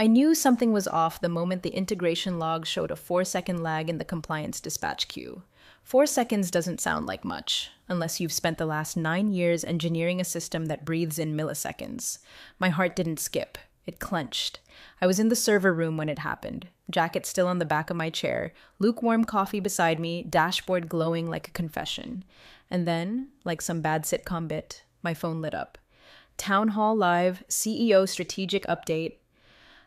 I knew something was off the moment the integration log showed a 4-second lag in the compliance dispatch queue. 4 seconds doesn't sound like much, unless you've spent the last 9 years engineering a system that breathes in milliseconds. My heart didn't skip. It clenched. I was in the server room when it happened, jacket still on the back of my chair, lukewarm coffee beside me, dashboard glowing like a confession. And then, like some bad sitcom bit, my phone lit up. Town Hall Live, CEO strategic update.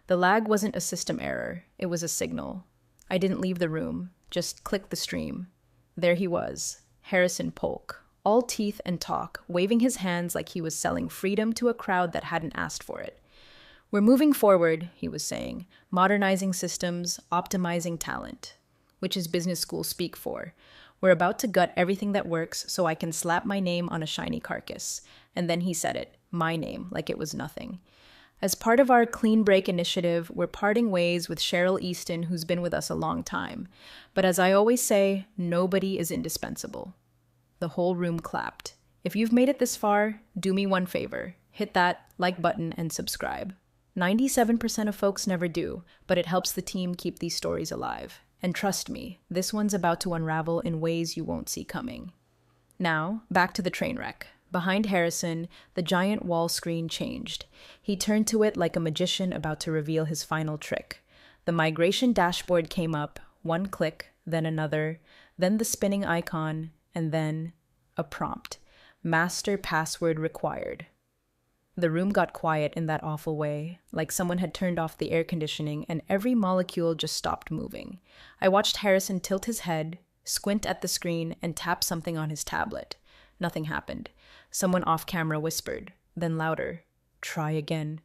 The lag wasn't a system error, it was a signal. I didn't leave the room, just clicked the stream. There he was, Harrison Polk, all teeth and talk, waving his hands like he was selling freedom to a crowd that hadn't asked for it. We're moving forward, he was saying, modernizing systems, optimizing talent, which is business school speak for. We're about to gut everything that works so I can slap my name on a shiny carcass. And then he said it, my name, like it was nothing. As part of our Clean Break initiative, we're parting ways with Cheryl Easton, who's been with us a long time. But as I always say, nobody is indispensable. The whole room clapped. If you've made it this far, do me one favor. Hit that like button and subscribe. 97% of folks never do, but it helps the team keep these stories alive. And trust me, this one's about to unravel in ways you won't see coming. Now, back to the train wreck. Behind Harrison, the giant wall screen changed. He turned to it like a magician about to reveal his final trick. The migration dashboard came up, one click, then another, then the spinning icon, and then a prompt. Master password required. The room got quiet in that awful way, like someone had turned off the air conditioning and every molecule just stopped moving. I watched Harrison tilt his head, squint at the screen, and tap something on his tablet. Nothing happened. Someone off camera whispered, then louder, try again.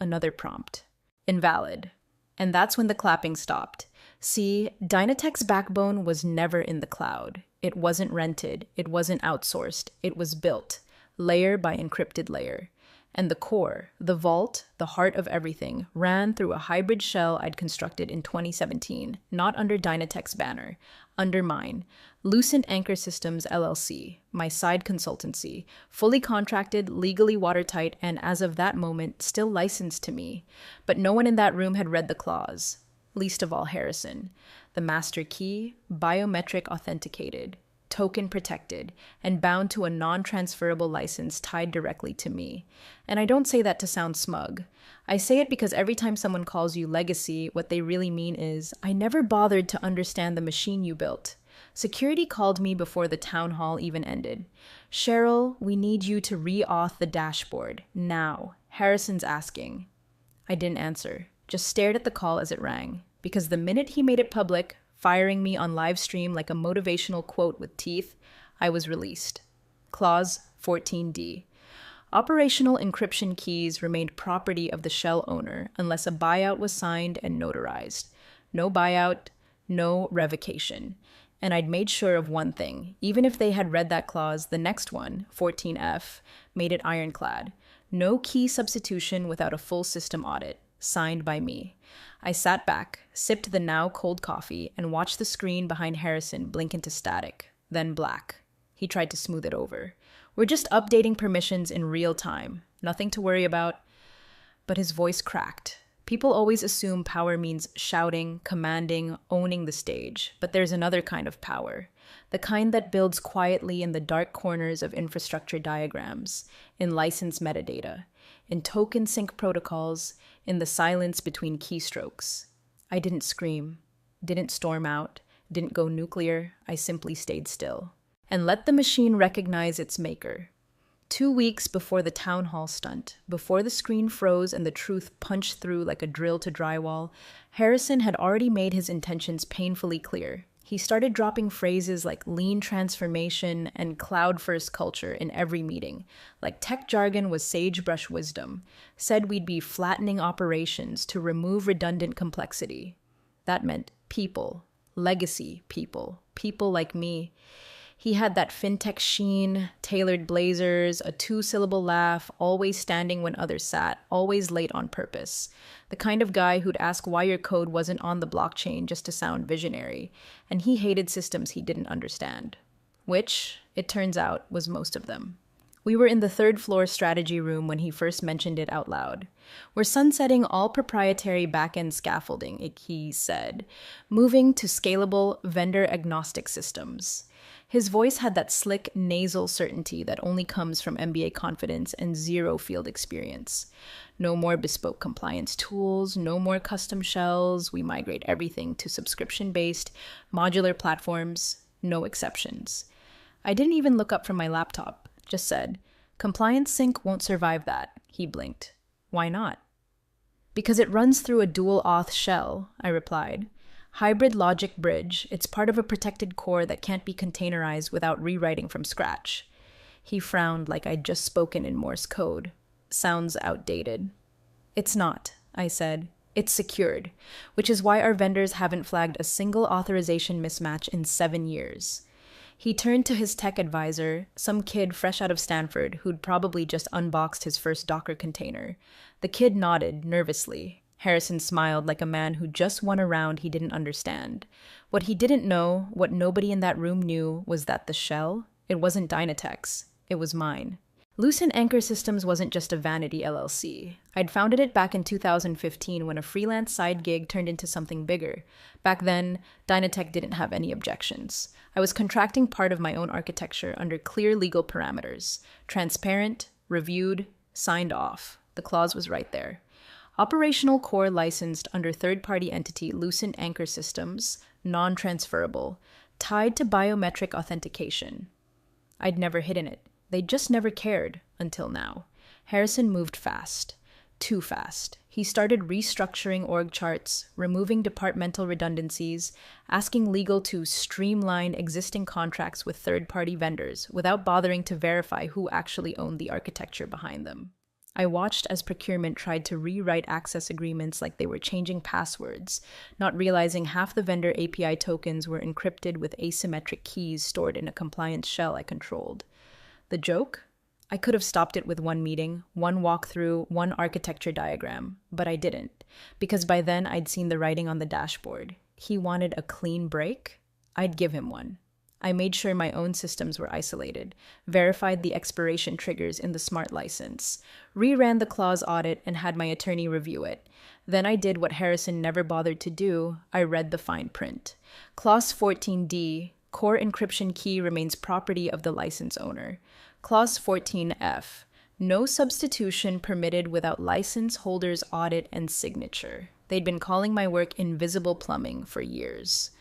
Another prompt. Invalid. And that's when the clapping stopped. See, Dynatech's backbone was never in the cloud. It wasn't rented. It wasn't outsourced. It was built, layer by encrypted layer. And the core, the vault, the heart of everything, ran through a hybrid shell I'd constructed in 2017, not under Dynatech's banner, under mine. Lucent Anchor Systems LLC, my side consultancy, fully contracted, legally watertight, and as of that moment, still licensed to me. But no one in that room had read the clause, least of all Harrison. The master key, biometric authenticated, token protected, and bound to a non-transferable license tied directly to me. And I don't say that to sound smug. I say it because every time someone calls you legacy, what they really mean is, I never bothered to understand the machine you built. Security called me before the town hall even ended. Cheryl, we need you to re-auth the dashboard, now. Harrison's asking. I didn't answer, just stared at the call as it rang, because the minute he made it public, firing me on live stream like a motivational quote with teeth, I was released. Clause 14D. Operational encryption keys remained property of the shell owner unless a buyout was signed and notarized. No buyout, no revocation. And I'd made sure of one thing. Even if they had read that clause, the next one, 14F, made it ironclad. No key substitution without a full system audit. Signed by me. I sat back, sipped the now cold coffee, and watched the screen behind Harrison blink into static, then black. He tried to smooth it over. We're just updating permissions in real time. Nothing to worry about. But his voice cracked. People always assume power means shouting, commanding, owning the stage. But there's another kind of power. The kind that builds quietly in the dark corners of infrastructure diagrams, in license metadata, in token sync protocols, in the silence between keystrokes. I didn't scream, didn't storm out, didn't go nuclear. I simply stayed still and let the machine recognize its maker. 2 weeks before the town hall stunt, before the screen froze and the truth punched through like a drill to drywall, Harrison had already made his intentions painfully clear. He started dropping phrases like lean transformation and cloud-first culture in every meeting, like tech jargon was sagebrush wisdom, said we'd be flattening operations to remove redundant complexity. That meant people, legacy people, people like me. He had that fintech sheen, tailored blazers, a 2-syllable laugh, always standing when others sat, always late on purpose. The kind of guy who'd ask why your code wasn't on the blockchain just to sound visionary. And he hated systems he didn't understand. Which, it turns out, was most of them. We were in the third floor strategy room when he first mentioned it out loud. We're sunsetting all proprietary back-end scaffolding, he said, moving to scalable, vendor-agnostic systems. His voice had that slick, nasal certainty that only comes from MBA confidence and zero field experience. No more bespoke compliance tools, no more custom shells. We migrate everything to subscription-based, modular platforms, no exceptions. I didn't even look up from my laptop, just said, "Compliance sync won't survive that," he blinked. "Why not?" "Because it runs through a dual auth shell," I replied. "Hybrid logic bridge, it's part of a protected core that can't be containerized without rewriting from scratch." He frowned like I'd just spoken in Morse code. "Sounds outdated." "It's not," I said. "It's secured, which is why our vendors haven't flagged a single authorization mismatch in 7 years. He turned to his tech advisor, some kid fresh out of Stanford who'd probably just unboxed his first Docker container. The kid nodded nervously. Harrison smiled like a man who just won a round he didn't understand. What he didn't know, what nobody in that room knew, was that the shell, it wasn't Dynatech's, it was mine. Lucent Anchor Systems wasn't just a vanity LLC. I'd founded it back in 2015 when a freelance side gig turned into something bigger. Back then, Dynatech didn't have any objections. I was contracting part of my own architecture under clear legal parameters. Transparent, reviewed, signed off. The clause was right there. Operational core licensed under third-party entity Lucent Anchor Systems, non-transferable, tied to biometric authentication. I'd never hidden it. They just never cared, until now. Harrison moved fast. Too fast. He started restructuring org charts, removing departmental redundancies, asking legal to streamline existing contracts with third-party vendors without bothering to verify who actually owned the architecture behind them. I watched as procurement tried to rewrite access agreements like they were changing passwords, not realizing half the vendor API tokens were encrypted with asymmetric keys stored in a compliance shell I controlled. The joke? I could have stopped it with one meeting, one walkthrough, one architecture diagram, but I didn't, because by then I'd seen the writing on the dashboard. He wanted a clean break? I'd give him one. I made sure my own systems were isolated, verified the expiration triggers in the smart license, reran the clause audit, and had my attorney review it. Then I did what Harrison never bothered to do. I read the fine print. Clause 14D, core encryption key remains property of the license owner. Clause 14F, no substitution permitted without license holder's audit and signature. They'd been calling my work invisible plumbing for years.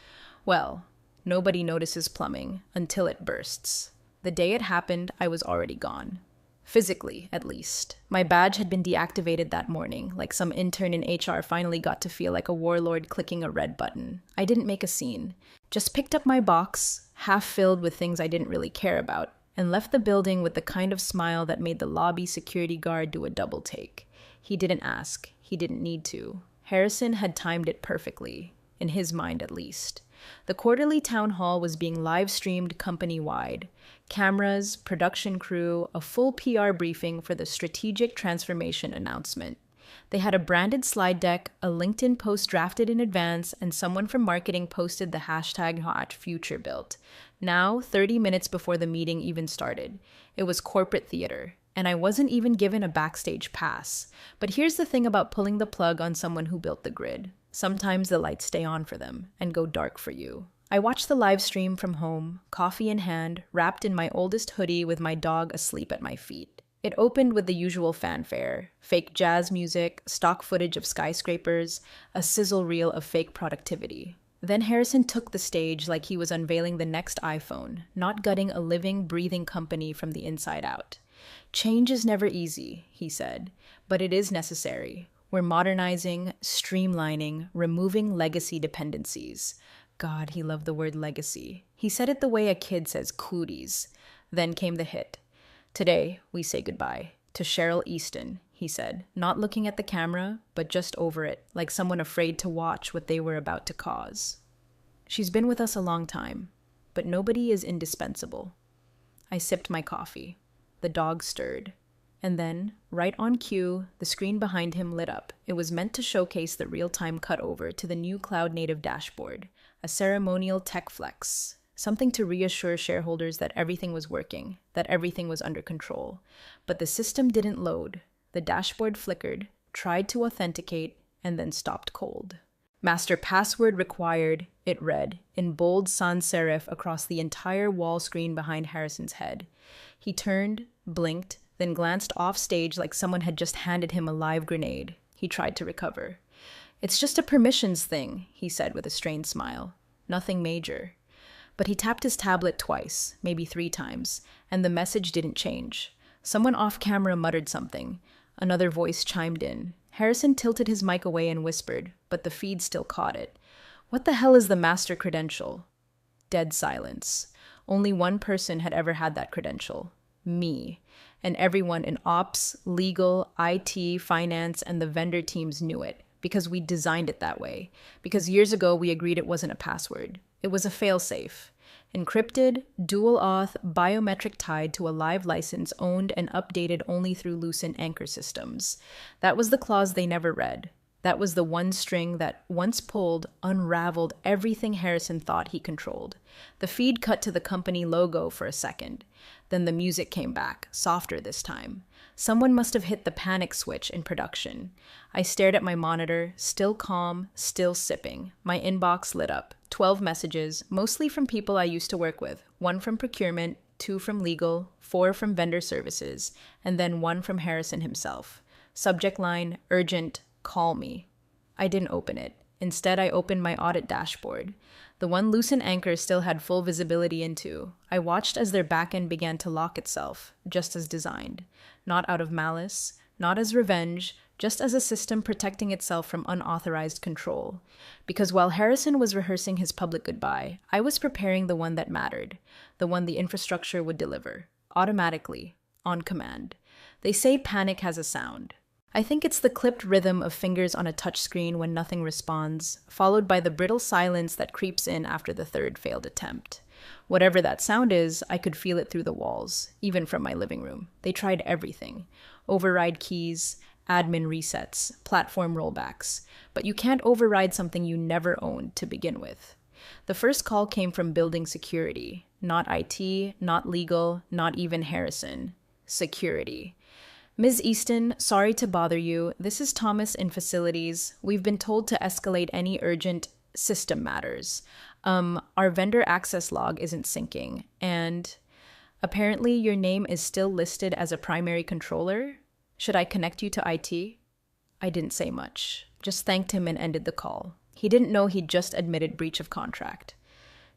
Well, nobody notices plumbing until it bursts. The day it happened, I was already gone. Physically, at least. My badge had been deactivated that morning, like some intern in HR finally got to feel like a warlord clicking a red button. I didn't make a scene. Just picked up my box, half filled with things I didn't really care about, and left the building with the kind of smile that made the lobby security guard do a double take. He didn't ask. He didn't need to. Harrison had timed it perfectly, in his mind at least. The quarterly town hall was being live-streamed company-wide. Cameras, production crew, a full PR briefing for the strategic transformation announcement. They had a branded slide deck, a LinkedIn post drafted in advance, and someone from marketing posted the hashtag #FutureBuilt. Now, 30 minutes before the meeting even started. It was corporate theater, and I wasn't even given a backstage pass. But here's the thing about pulling the plug on someone who built the grid. Sometimes the lights stay on for them and go dark for you. I watched the live stream from home, coffee in hand, wrapped in my oldest hoodie with my dog asleep at my feet. It opened with the usual fanfare, fake jazz music, stock footage of skyscrapers, a sizzle reel of fake productivity. Then Harrison took the stage like he was unveiling the next iPhone, not gutting a living, breathing company from the inside out. "Change is never easy," he said, "but it is necessary. We're modernizing, streamlining, removing legacy dependencies." God, he loved the word legacy. He said it the way a kid says cooties. Then came the hit. "Today, we say goodbye to Cheryl Easton," he said, not looking at the camera, but just over it, like someone afraid to watch what they were about to cause. "She's been with us a long time, but nobody is indispensable." I sipped my coffee. The dog stirred. And then, right on cue, the screen behind him lit up. It was meant to showcase the real-time cutover to the new cloud-native dashboard, a ceremonial tech flex. something to reassure shareholders that everything was working, that everything was under control. But the system didn't load. The dashboard flickered, tried to authenticate, and then stopped cold. Master password required, it read, in bold sans serif across the entire wall screen behind Harrison's head. He turned, blinked, then glanced off stage like someone had just handed him a live grenade. He tried to recover. "It's just a permissions thing," he said with a strained smile. "Nothing major." But he tapped his tablet twice, maybe 3 times, and the message didn't change. Someone off camera muttered something. Another voice chimed in. Harrison tilted his mic away and whispered, but the feed still caught it. "What the hell is the master credential?" Dead silence. Only one person had ever had that credential. Me. And everyone in ops, legal, IT, finance, and the vendor teams knew it, because we designed it that way. Because years ago we agreed it wasn't a password. It was a failsafe. Encrypted, dual auth, biometric tied to a live license owned and updated only through Lucent anchor systems. That was the clause they never read. That was the one string that, once pulled, unraveled everything Harrison thought he controlled. The feed cut to the company logo for a second. Then the music came back, softer this time. Someone must have hit the panic switch in production. I stared at my monitor, still calm, still sipping. My inbox lit up. 12 messages, mostly from people I used to work with. 1 from procurement, 2 from legal, 4 from vendor services, and then 1 from Harrison himself. Subject line, urgent, call me. I didn't open it. Instead, I opened my audit dashboard. The one Lucent anchor still had full visibility into. I watched as their backend began to lock itself, just as designed. Not out of malice, not as revenge, just as a system protecting itself from unauthorized control. Because while Harrison was rehearsing his public goodbye, I was preparing the one that mattered, the one the infrastructure would deliver, automatically, on command. They say panic has a sound. I think it's the clipped rhythm of fingers on a touchscreen when nothing responds, followed by the brittle silence that creeps in after the 3rd failed attempt. Whatever that sound is, I could feel it through the walls, even from my living room. They tried everything. Override keys, admin resets, platform rollbacks. But you can't override something you never owned to begin with. The first call came from building security. Not IT, not legal, not even Harrison. Security. "Ms. Easton, sorry to bother you. This is Thomas in facilities. We've been told to escalate any urgent system matters. Our vendor access log isn't syncing, and apparently your name is still listed as a primary controller. Should I connect you to IT?" I didn't say much, just thanked him and ended the call. He didn't know he'd just admitted breach of contract.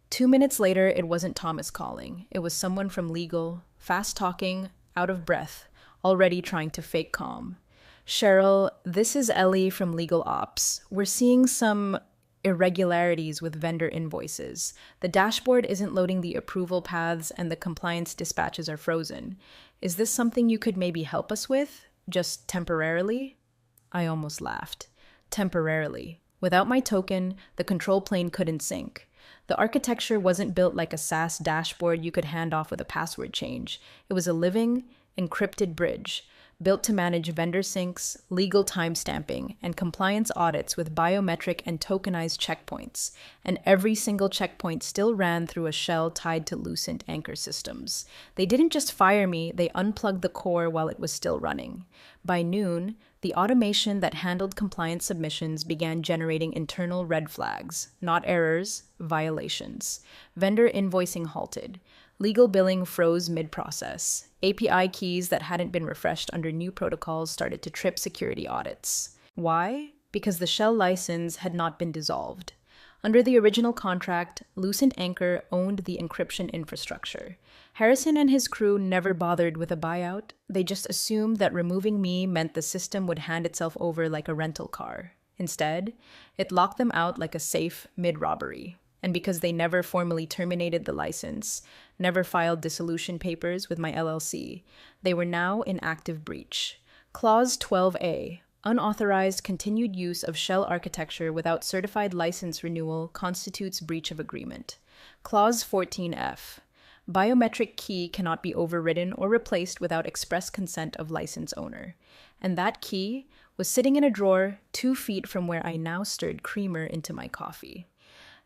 2 minutes later, it wasn't Thomas calling. It was someone from legal, fast-talking, out of breath, already trying to fake calm. "Cheryl, this is Ellie from Legal Ops. We're seeing some irregularities with vendor invoices. The dashboard isn't loading the approval paths and the compliance dispatches are frozen. Is this something you could maybe help us with? Just temporarily?" I almost laughed. Temporarily. Without my token, the control plane couldn't sync. The architecture wasn't built like a SaaS dashboard you could hand off with a password change. It was a living, encrypted bridge, built to manage vendor syncs, legal timestamping, and compliance audits with biometric and tokenized checkpoints. And every single checkpoint still ran through a shell tied to Lucent anchor systems. They didn't just fire me, they unplugged the core while it was still running. By noon, the automation that handled compliance submissions began generating internal red flags, not errors, violations. Vendor invoicing halted. Legal billing froze mid-process. API keys that hadn't been refreshed under new protocols started to trip security audits. Why? Because the shell license had not been dissolved. Under the original contract, Lucent Anchor owned the encryption infrastructure. Harrison and his crew never bothered with a buyout. They just assumed that removing me meant the system would hand itself over like a rental car. Instead, it locked them out like a safe mid-robbery. And because they never formally terminated the license, never filed dissolution papers with my LLC, they were now in active breach. Clause 12A, unauthorized continued use of shell architecture without certified license renewal constitutes breach of agreement. Clause 14F, biometric key cannot be overridden or replaced without express consent of license owner. And that key was sitting in a drawer 2 feet from where I now stirred creamer into my coffee.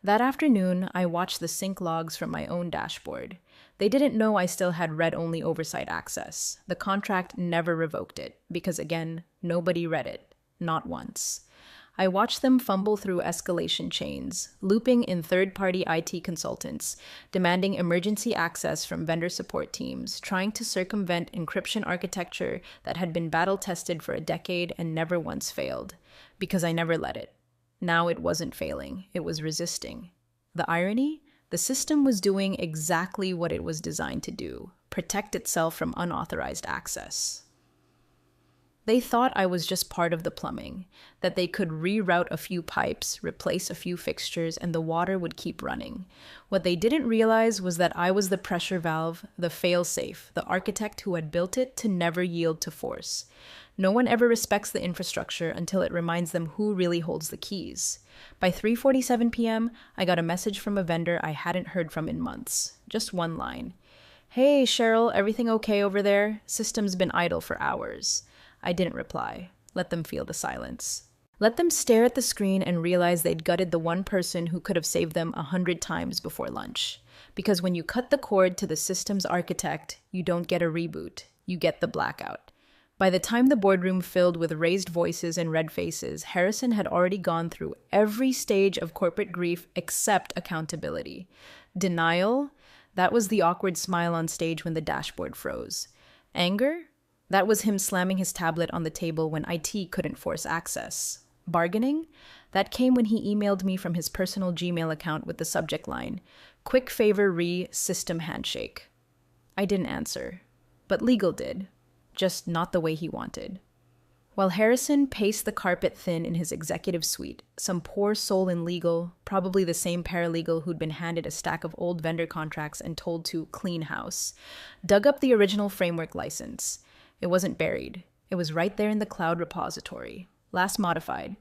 That afternoon, I watched the sync logs from my own dashboard. They didn't know I still had read-only oversight access. The contract never revoked it, because again, nobody read it. Not once. I watched them fumble through escalation chains, looping in third-party IT consultants, demanding emergency access from vendor support teams, trying to circumvent encryption architecture that had been battle-tested for a decade and never once failed, because I never let it. Now it wasn't failing, it was resisting. The irony? The system was doing exactly what it was designed to do, protect itself from unauthorized access. They thought I was just part of the plumbing, that they could reroute a few pipes, replace a few fixtures, and the water would keep running. What they didn't realize was that I was the pressure valve, the fail-safe, the architect who had built it to never yield to force. No one ever respects the infrastructure until it reminds them who really holds the keys. By 3:47 p.m., I got a message from a vendor I hadn't heard from in months. Just one line. "Hey, Cheryl, everything okay over there? System's been idle for hours." I didn't reply. Let them feel the silence. Let them stare at the screen and realize they'd gutted the one person who could have saved them 100 times before lunch. Because when you cut the cord to the system's architect, you don't get a reboot. You get the blackout. By the time the boardroom filled with raised voices and red faces, Harrison had already gone through every stage of corporate grief except accountability. Denial? That was the awkward smile on stage when the dashboard froze. Anger? That was him slamming his tablet on the table when IT couldn't force access. Bargaining? That came when he emailed me from his personal Gmail account with the subject line, "Quick favor system handshake." I didn't answer, but legal did, just not the way he wanted. While Harrison paced the carpet thin in his executive suite, some poor soul in legal, probably the same paralegal who'd been handed a stack of old vendor contracts and told to clean house, dug up the original framework license. It wasn't buried. It was right there in the cloud repository. Last modified,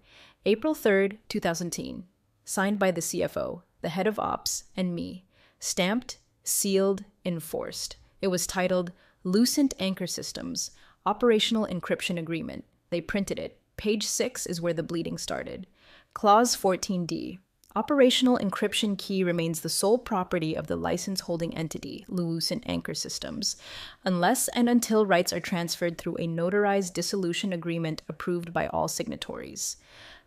April 3rd, 2010. Signed by the CFO, the head of ops, and me. Stamped, sealed, enforced. It was titled Lucent Anchor Systems, Operational Encryption Agreement. They printed it. Page 6 is where the bleeding started. Clause 14D. Operational encryption key remains the sole property of the license-holding entity, Lucent Anchor Systems, unless and until rights are transferred through a notarized dissolution agreement approved by all signatories.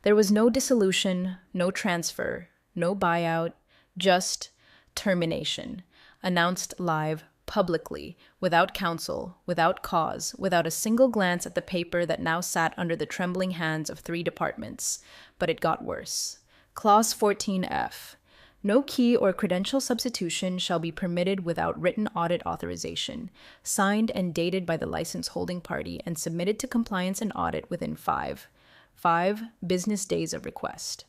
There was no dissolution, no transfer, no buyout, just termination, announced live, publicly, without counsel, without cause, without a single glance at the paper that now sat under the trembling hands of 3 departments. But it got worse. Clause 14F. No key or credential substitution shall be permitted without written audit authorization, signed and dated by the license holding party and submitted to compliance and audit within 5 business days of request.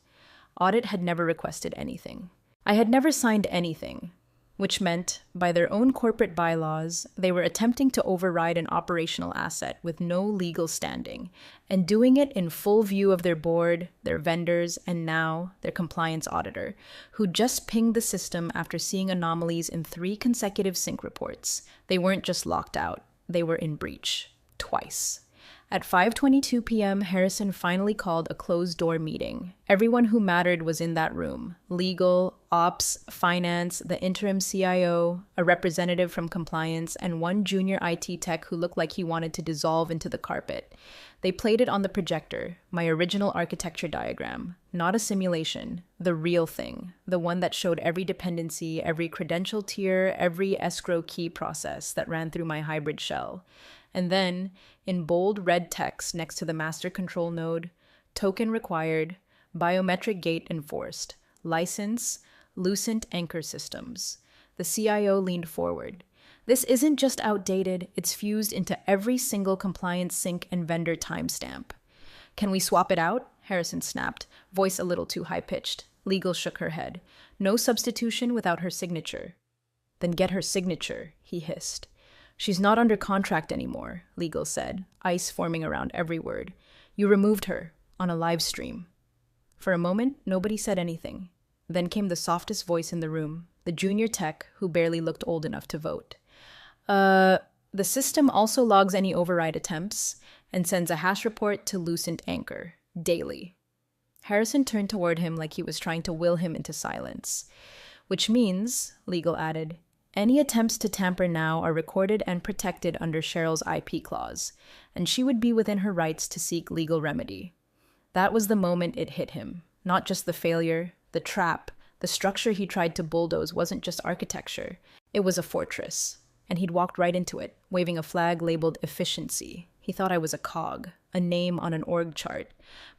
Audit had never requested anything. I had never signed anything, which meant, by their own corporate bylaws, they were attempting to override an operational asset with no legal standing, and doing it in full view of their board, their vendors, and now their compliance auditor, who just pinged the system after seeing anomalies in 3 consecutive sync reports. They weren't just locked out, they were in breach. Twice. At 5:22 p.m., Harrison finally called a closed-door meeting. Everyone who mattered was in that room. Legal, ops, finance, the interim CIO, a representative from compliance, and one junior IT tech who looked like he wanted to dissolve into the carpet. They played it on the projector, my original architecture diagram. Not a simulation, the real thing. The one that showed every dependency, every credential tier, every escrow key process that ran through my hybrid shell. And then, in bold red text next to the master control node, token required, biometric gate enforced, license, Lucent Anchor Systems. The CIO leaned forward. This isn't just outdated, it's fused into every single compliance sync and vendor timestamp. Can we swap it out? Harrison snapped, voice a little too high-pitched. Legal shook her head. No substitution without her signature. Then get her signature, he hissed. She's not under contract anymore, Legal said, ice forming around every word. You removed her, on a live stream. For a moment, nobody said anything. Then came the softest voice in the room, the junior tech who barely looked old enough to vote. The system also logs any override attempts and sends a hash report to Lucent Anchor, daily. Harrison turned toward him like he was trying to will him into silence. Which means, Legal added, any attempts to tamper now are recorded and protected under Cheryl's IP clause, and she would be within her rights to seek legal remedy. That was the moment it hit him. Not just the failure, the trap, the structure he tried to bulldoze wasn't just architecture. It was a fortress. And he'd walked right into it, waving a flag labeled efficiency. He thought I was a cog, a name on an org chart.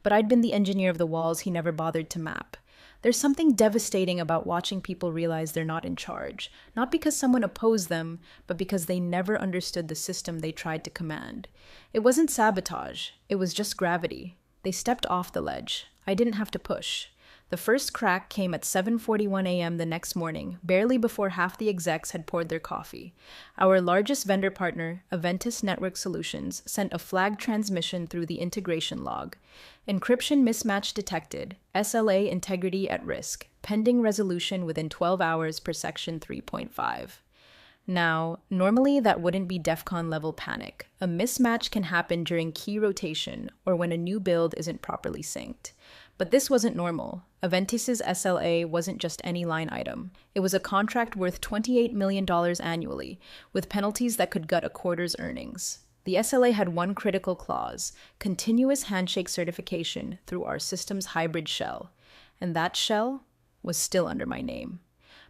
But I'd been the engineer of the walls he never bothered to map. There's something devastating about watching people realize they're not in charge, not because someone opposed them, but because they never understood the system they tried to command. It wasn't sabotage, it was just gravity. They stepped off the ledge. I didn't have to push. The first crack came at 7:41 a.m. the next morning, barely before half the execs had poured their coffee. Our largest vendor partner, Aventus Network Solutions, sent a flag transmission through the integration log. Encryption mismatch detected. SLA integrity at risk. Pending resolution within 12 hours per section 3.5. Now, normally that wouldn't be DEFCON level panic. A mismatch can happen during key rotation or when a new build isn't properly synced. But this wasn't normal. Aventus's SLA wasn't just any line item. It was a contract worth $28 million annually, with penalties that could gut a quarter's earnings. The SLA had one critical clause, continuous handshake certification through our system's hybrid shell. And that shell was still under my name.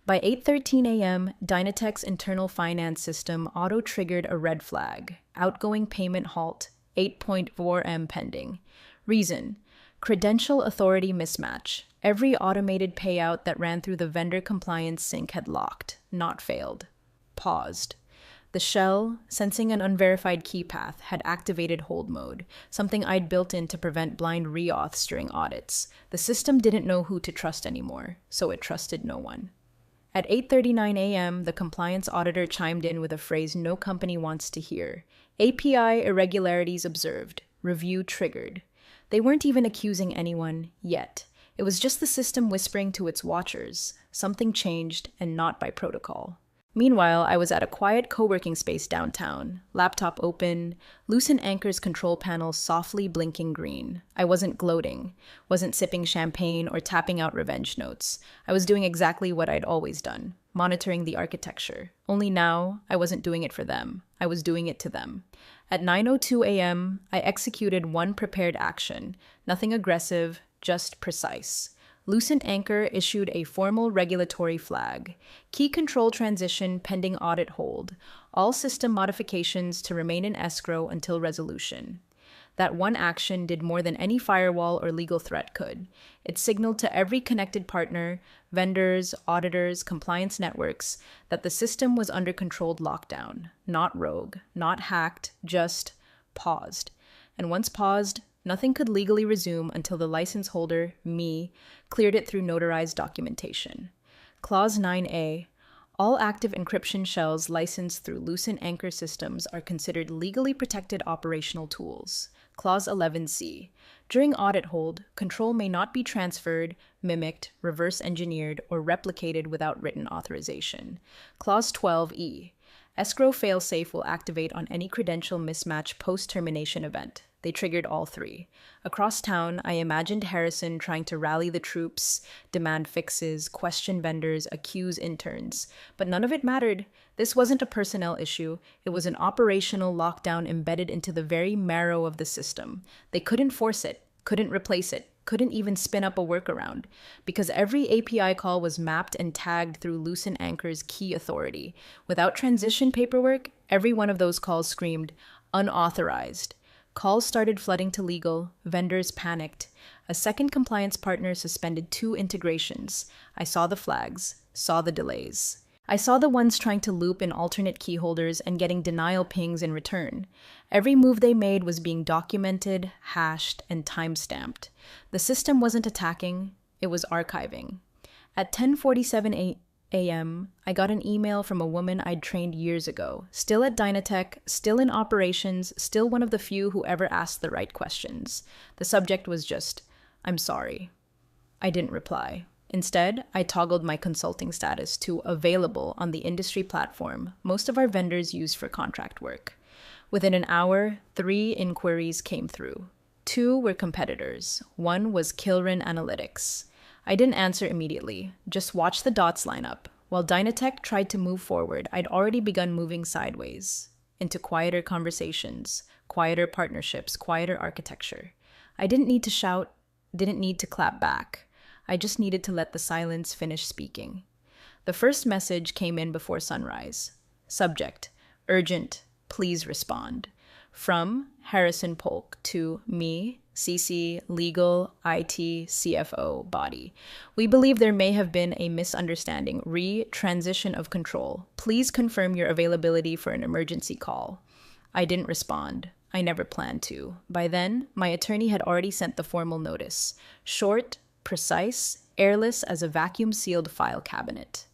By 8:13 a.m., Dynatech's internal finance system auto-triggered a red flag. Outgoing payment halt, 8.4 M pending. Reason: credential authority mismatch. Every automated payout that ran through the vendor compliance sync had locked, not failed. Paused. The shell, sensing an unverified key path, had activated hold mode, something I'd built in to prevent blind reauths during audits. The system didn't know who to trust anymore, so it trusted no one. At 8:39 a.m., the compliance auditor chimed in with a phrase no company wants to hear. API irregularities observed. Review triggered. They weren't even accusing anyone yet. It was just the system whispering to its watchers. Something changed, and not by protocol. Meanwhile, I was at a quiet co-working space downtown. Laptop open, Lucent Anchor's control panel softly blinking green. I wasn't gloating, wasn't sipping champagne or tapping out revenge notes. I was doing exactly what I'd always done, monitoring the architecture. Only now, I wasn't doing it for them. I was doing it to them. At 9:02 a.m., I executed one prepared action. Nothing aggressive, just precise. Lucent Anchor issued a formal regulatory flag. Key control transition pending audit hold. All system modifications to remain in escrow until resolution. That one action did more than any firewall or legal threat could. It signaled to every connected partner, vendors, auditors, compliance networks, that the system was under controlled lockdown. Not rogue, not hacked, just paused. And once paused, nothing could legally resume until the license holder, me, cleared it through notarized documentation. Clause 9A. All active encryption shells licensed through Lucent Anchor systems are considered legally protected operational tools. Clause 11C. During audit hold, control may not be transferred, mimicked, reverse engineered, or replicated without written authorization. Clause 12E. Escrow failsafe will activate on any credential mismatch post-termination event. They triggered all three. Across town, I imagined Harrison trying to rally the troops, demand fixes, question vendors, accuse interns. But none of it mattered. This wasn't a personnel issue. It was an operational lockdown embedded into the very marrow of the system. They couldn't force it, couldn't replace it, couldn't even spin up a workaround, because every API call was mapped and tagged through Lucent Anchor's key authority. Without transition paperwork, every one of those calls screamed, unauthorized. Calls started flooding to legal, vendors panicked. A second compliance partner suspended 2 integrations. I saw the flags, saw the delays. I saw the ones trying to loop in alternate key holders and getting denial pings in return. Every move they made was being documented, hashed, and time-stamped. The system wasn't attacking, it was archiving. At 10:47 a.m., I got an email from a woman I'd trained years ago, still at Dynatech, still in operations, still one of the few who ever asked the right questions. The subject was just, I'm sorry. I didn't reply. Instead, I toggled my consulting status to available on the industry platform most of our vendors use for contract work. Within an hour, 3 inquiries came through. Two were competitors. One was Kilrin Analytics. I didn't answer immediately, just watched the dots line up. While Dynatech tried to move forward, I'd already begun moving sideways into quieter conversations, quieter partnerships, quieter architecture. I didn't need to shout, didn't need to clap back. I just needed to let the silence finish speaking. The first message came in before sunrise. Subject: urgent, please respond. From Harrison Polk to me, CC, legal, IT, CFO, body. We believe there may have been a misunderstanding. Transition of control. Please confirm your availability for an emergency call. I didn't respond. I never planned to. By then, my attorney had already sent the formal notice. Short, precise, airless as a vacuum-sealed file cabinet.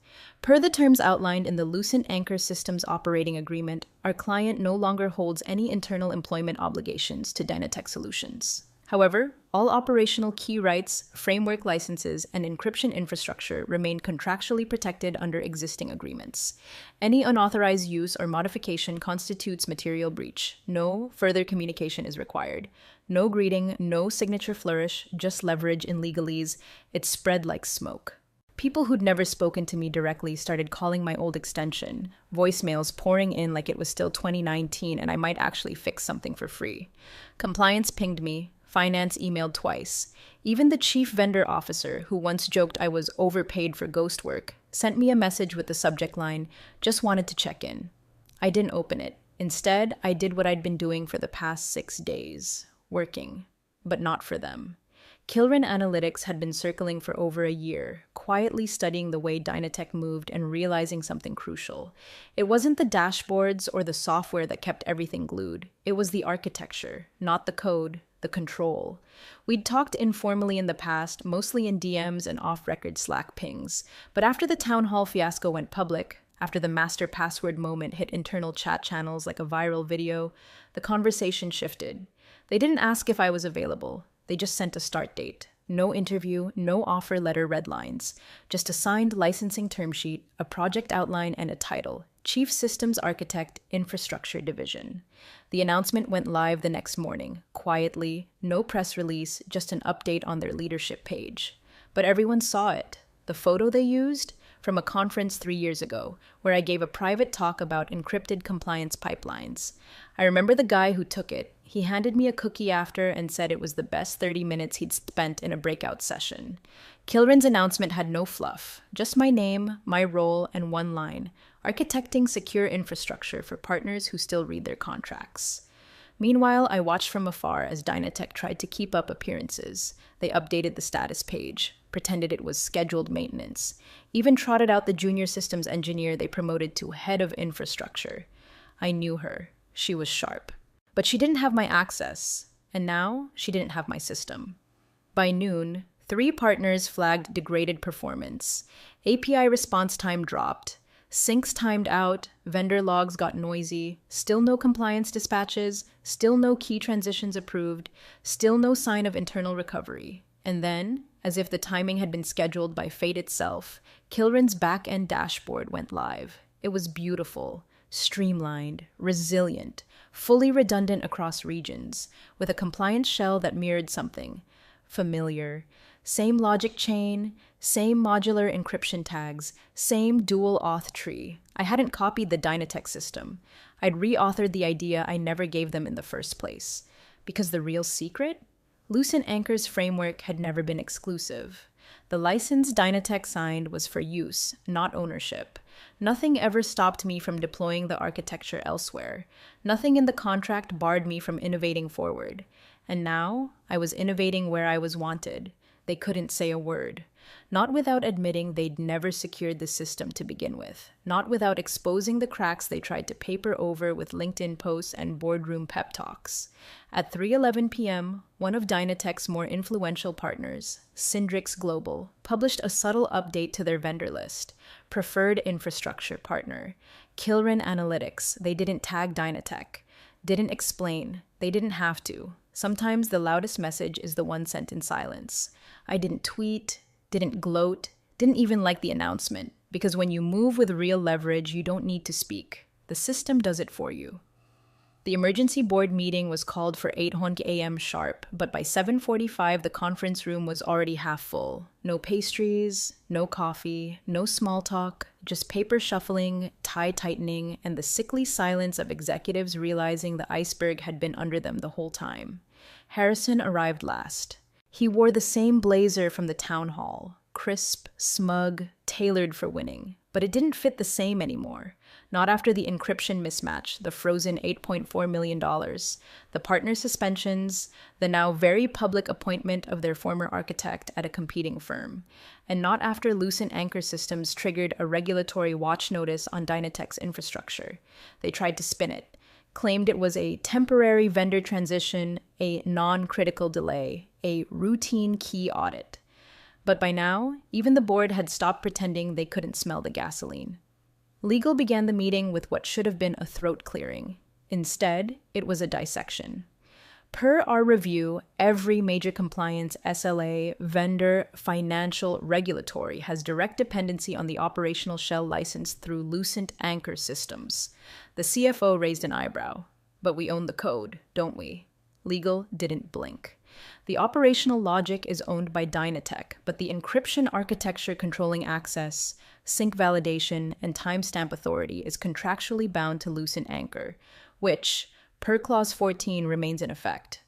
Per the terms outlined in the Lucent Anchor Systems Operating Agreement, our client no longer holds any internal employment obligations to Dynatech Solutions. However, all operational key rights, framework licenses, and encryption infrastructure remain contractually protected under existing agreements. Any unauthorized use or modification constitutes material breach. No further communication is required. No greeting, no signature flourish, just leverage in legalese. It spread like smoke. People who'd never spoken to me directly started calling my old extension, voicemails pouring in like it was still 2019 and I might actually fix something for free. Compliance pinged me, finance emailed twice. Even the chief vendor officer, who once joked I was overpaid for ghost work, sent me a message with the subject line, "Just wanted to check in." I didn't open it. Instead, I did what I'd been doing for the past 6 days, working, but not for them. Kilrin Analytics had been circling for over a year, quietly studying the way Dynatech moved and realizing something crucial. It wasn't the dashboards or the software that kept everything glued. It was the architecture, not the code, the control. We'd talked informally in the past, mostly in DMs and off-record Slack pings. But after the town hall fiasco went public, after the master password moment hit internal chat channels like a viral video, the conversation shifted. They didn't ask if I was available. They just sent a start date. No interview, no offer letter red lines. Just a signed licensing term sheet, a project outline, and a title: Chief Systems Architect, Infrastructure Division. The announcement went live the next morning, quietly, no press release, just an update on their leadership page. But everyone saw it. The photo they used? From a conference 3 years ago, where I gave a private talk about encrypted compliance pipelines. I remember the guy who took it. He handed me a cookie after and said it was the best 30 minutes he'd spent in a breakout session. Kilrin's announcement had no fluff, just my name, my role, and one line: architecting secure infrastructure for partners who still read their contracts. Meanwhile, I watched from afar as Dynatech tried to keep up appearances. They updated the status page, pretended it was scheduled maintenance, even trotted out the junior systems engineer they promoted to head of infrastructure. I knew her. She was sharp. But she didn't have my access, and now she didn't have my system. By noon, 3 partners flagged degraded performance. API response time dropped. Syncs timed out, vendor logs got noisy, still no compliance dispatches, still no key transitions approved, still no sign of internal recovery. And then, as if the timing had been scheduled by fate itself, Kilrin's back-end dashboard went live. It was beautiful, streamlined, resilient, fully redundant across regions, with a compliance shell that mirrored something familiar. Same logic chain, same modular encryption tags, same dual auth tree. I hadn't copied the Dynatech system. I'd reauthored the idea I never gave them in the first place. Because the real secret? Lucent Anchor's framework had never been exclusive. The license Dynatech signed was for use, not ownership. Nothing ever stopped me from deploying the architecture elsewhere. Nothing in the contract barred me from innovating forward. And now, I was innovating where I was wanted. They couldn't say a word. Not without admitting they'd never secured the system to begin with. Not without exposing the cracks they tried to paper over with LinkedIn posts and boardroom pep talks. At 3:11 p.m., one of Dynatech's more influential partners, Syndrix Global, published a subtle update to their vendor list. Preferred infrastructure partner. Kilrin Analytics. They didn't tag Dynatech. Didn't explain. They didn't have to. Sometimes the loudest message is the one sent in silence. I didn't tweet, didn't gloat, didn't even like the announcement, because when you move with real leverage, you don't need to speak. The system does it for you. The emergency board meeting was called for 8 a.m. sharp, but by 7:45 the conference room was already half full. No pastries, no coffee, no small talk, just paper shuffling, tie tightening, and the sickly silence of executives realizing the iceberg had been under them the whole time. Harrison arrived last. He wore the same blazer from the town hall, crisp, smug, tailored for winning, but it didn't fit the same anymore. Not after the encryption mismatch, the frozen $8.4 million, the partner suspensions, the now very public appointment of their former architect at a competing firm, and not after Lucent Anchor Systems triggered a regulatory watch notice on Dynatech's infrastructure. They tried to spin it, claimed it was a temporary vendor transition, a non-critical delay, a routine key audit. But by now, even the board had stopped pretending they couldn't smell the gasoline. Legal began the meeting with what should have been a throat clearing. Instead, it was a dissection. Per our review, every major compliance, SLA, vendor, financial, regulatory has direct dependency on the operational shell license through Lucent Anchor Systems. The CFO raised an eyebrow. But we own the code, don't we? Legal didn't blink. The operational logic is owned by Dynatech, but the encryption architecture controlling access, sync validation, and timestamp authority is contractually bound to Lucent Anchor, which, per Clause 14, remains in effect.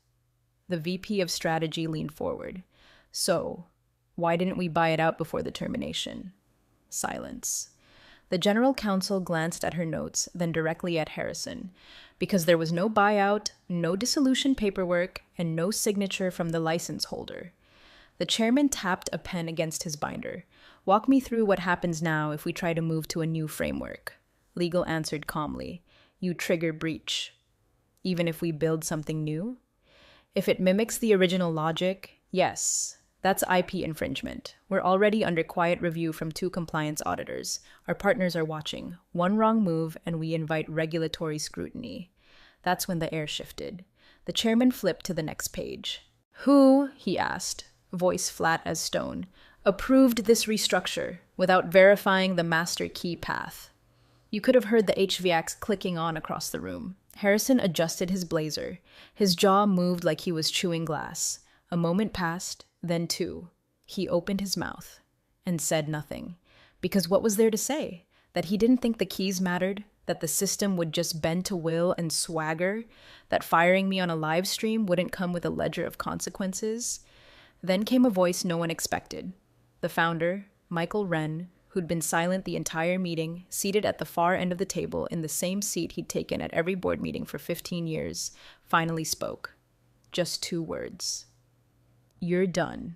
The VP of Strategy leaned forward. So, why didn't we buy it out before the termination? Silence. The general counsel glanced at her notes, then directly at Harrison. Because there was no buyout, no dissolution paperwork, and no signature from the license holder. The chairman tapped a pen against his binder. Walk me through what happens now if we try to move to a new framework. Legal answered calmly. You trigger breach. Even if we build something new? If it mimics the original logic, yes. That's IP infringement. We're already under quiet review from 2 compliance auditors. Our partners are watching. One wrong move, and we invite regulatory scrutiny. That's when the air shifted. The chairman flipped to the next page. Who, he asked, voice flat as stone, approved this restructure without verifying the master key path? You could have heard the HVACs clicking on across the room. Harrison adjusted his blazer. His jaw moved like he was chewing glass. A moment passed, then 2. He opened his mouth and said nothing. Because what was there to say? That he didn't think the keys mattered? That the system would just bend to will and swagger? That firing me on a live stream wouldn't come with a ledger of consequences? Then came a voice no one expected. The founder, Michael Wren, who'd been silent the entire meeting, seated at the far end of the table in the same seat he'd taken at every board meeting for 15 years, finally spoke. Just 2 words. You're done.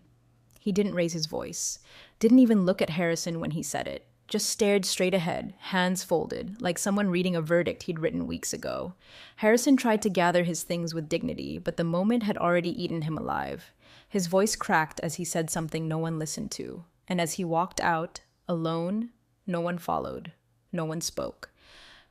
He didn't raise his voice, didn't even look at Harrison when he said it, just stared straight ahead, hands folded, like someone reading a verdict he'd written weeks ago. Harrison tried to gather his things with dignity, but the moment had already eaten him alive. His voice cracked as he said something no one listened to, and as he walked out, alone, no one followed, no one spoke.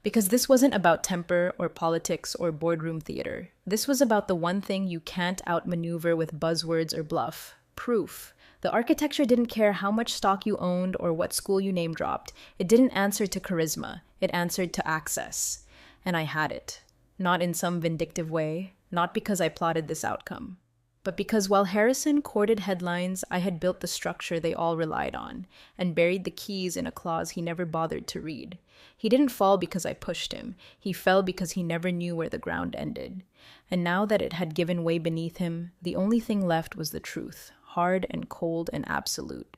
Because this wasn't about temper or politics or boardroom theater. This was about the one thing you can't outmaneuver with buzzwords or bluff: proof. The architecture didn't care how much stock you owned or what school you name-dropped. It didn't answer to charisma. It answered to access. And I had it. Not in some vindictive way, not because I plotted this outcome, but because while Harrison courted headlines, I had built the structure they all relied on, and buried the keys in a clause he never bothered to read. He didn't fall because I pushed him. He fell because he never knew where the ground ended. And now that it had given way beneath him, the only thing left was the truth, hard and cold and absolute.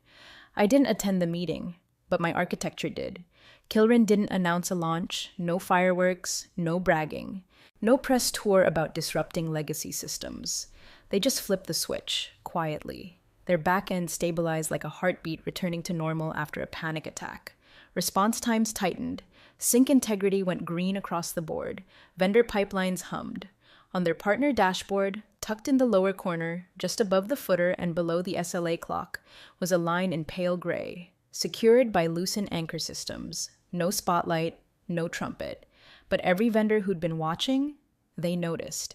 I didn't attend the meeting, but my architecture did. Kilrin didn't announce a launch, no fireworks, no bragging, no press tour about disrupting legacy systems. They just flipped the switch, quietly. Their back end stabilized like a heartbeat returning to normal after a panic attack. Response times tightened. Sync integrity went green across the board. Vendor pipelines hummed. On their partner dashboard, tucked in the lower corner, just above the footer and below the SLA clock, was a line in pale gray. Secured by Lucent Anchor Systems. No spotlight, no trumpet. But every vendor who'd been watching, they noticed.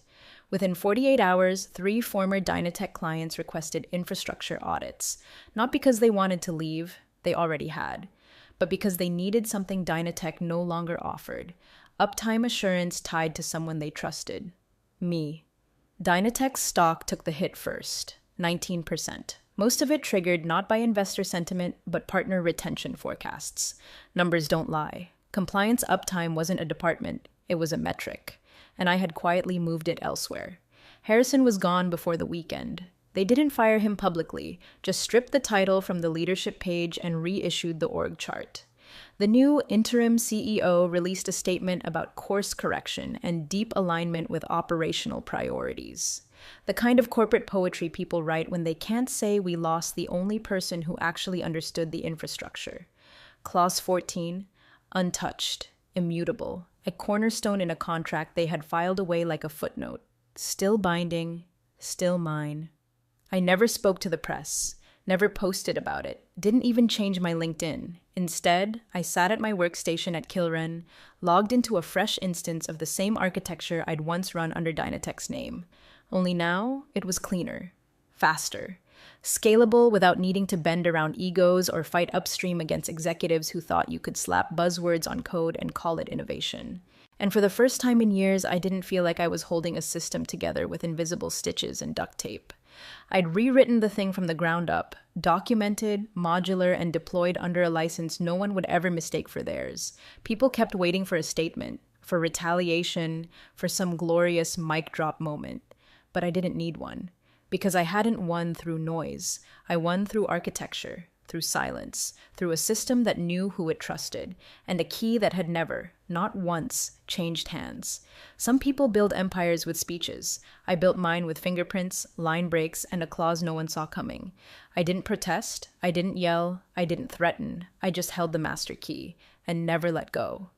Within 48 hours, 3 former Dynatech clients requested infrastructure audits, not because they wanted to leave, they already had, but because they needed something Dynatech no longer offered, Uptime assurance tied to someone they trusted. Me. Dynatech's stock took the hit first, 19%. Most of it triggered not by investor sentiment, but partner retention forecasts. Numbers don't lie. Compliance uptime wasn't a department, it was a metric. And I had quietly moved it elsewhere. Harrison was gone before the weekend. They didn't fire him publicly, just stripped the title from the leadership page and reissued the org chart. The new interim CEO released a statement about course correction and deep alignment with operational priorities. The kind of corporate poetry people write when they can't say we lost the only person who actually understood the infrastructure. Clause 14, untouched, immutable, a cornerstone in a contract they had filed away like a footnote. Still binding, still mine. I never spoke to the press, never posted about it, didn't even change my LinkedIn. Instead, I sat at my workstation at Kilren, logged into a fresh instance of the same architecture I'd once run under Dynatech's name. Only now, it was cleaner, faster, scalable without needing to bend around egos or fight upstream against executives who thought you could slap buzzwords on code and call it innovation. And for the first time in years, I didn't feel like I was holding a system together with invisible stitches and duct tape. I'd rewritten the thing from the ground up, documented, modular, and deployed under a license no one would ever mistake for theirs. People kept waiting for a statement, for retaliation, for some glorious mic drop moment. But I didn't need one, because I hadn't won through noise. I won through architecture, through silence, through a system that knew who it trusted, and a key that had never, not once, changed hands. Some people build empires with speeches. I built mine with fingerprints, line breaks, and a clause no one saw coming. I didn't protest, I didn't yell, I didn't threaten. I just held the master key and never let go.